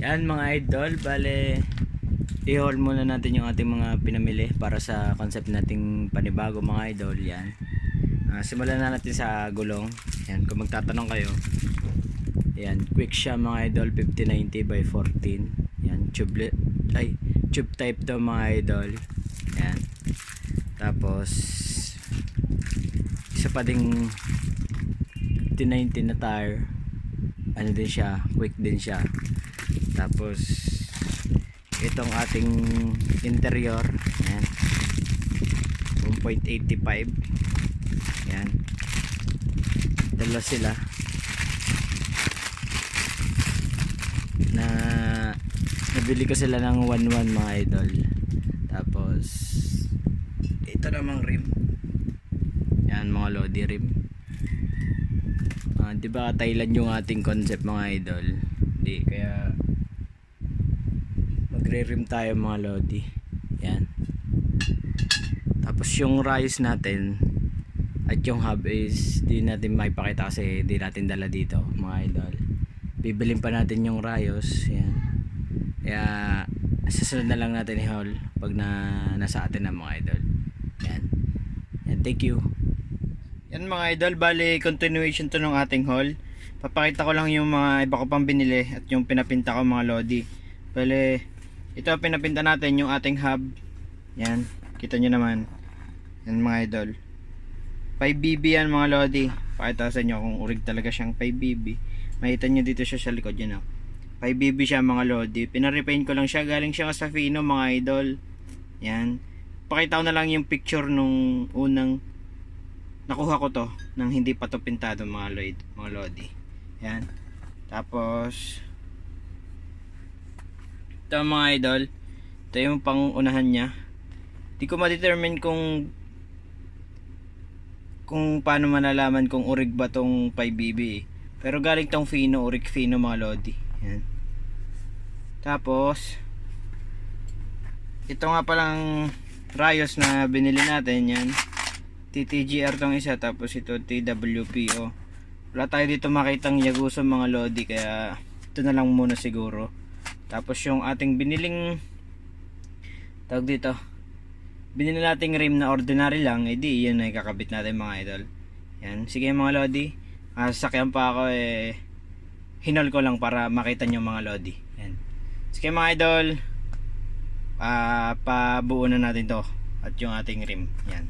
Yan mga idol, bale i-haul muna natin yung ating mga pinamili para sa concept nating panibago mga idol. Yan, simulan na natin sa gulong. Yan, kung magtatanong kayo, yan, quick siya mga idol, 5090 by 14. Yan, tube type to mga idol. Yan, tapos isa pa ding 5090 na tire, ano din siya, quick din siya. Tapos itong ating interior, yan, 1.85. yan, dala sila na nabili ko sila ng 1.1 mga idol. Tapos ito namang rim, yan, mga lodi rim. Diba Thailand yung ating concept mga idol, di kaya magre-rim tayo mga lodi. Yan, tapos yung rayos natin at yung hub is di natin maipakita kasi di natin dala dito mga idol. Bibilin pa natin yung rayos. Yan, kaya susunod na lang natin i-haul pag nasa atin na mga idol. Yan, yan, thank you. Yan mga idol, bali continuation to ng ating haul. Papakita ko lang yung mga iba ko pang binili at yung pinapinta ko mga lodi. Bali ito pinapinta natin yung ating hub. Yan, kita nyo naman. Yan mga idol, 5BB yan mga lodi. Pakita sa inyo kung urig talaga siyang 5BB. Makita nyo dito siya sa likod, yun, 5BB siya mga lodi. Pinarepaint ko lang siya, galing siya sa Fino mga idol. Yan, pakita ko na lang yung picture nung unang nakuha ko to nang hindi pa to pintado mga lodi. Yan, tapos ito mga idol, ito yung pangunahan niya. Di ko ma-determine kung paano malalaman kung urig ba tong 5BB, pero galing tong Fino, urig Fino mga lodi. Yan, tapos ito nga palang rayos na binili natin. Yan, TTGR tong isa, tapos ito TWPO. Wala tayo dito makitang Yaguso mga lodi, kaya ito na lang muna siguro. Tapos yung ating biniling tawag dito, binili nating rim na ordinary lang, edi yun ay kakabit natin mga idol. Yan, sige mga lodi, sasakyan pa ako, hinol ko lang para makita nyo mga lodi. Yan, sige mga idol, pabuo na natin to at yung ating rim. Yan.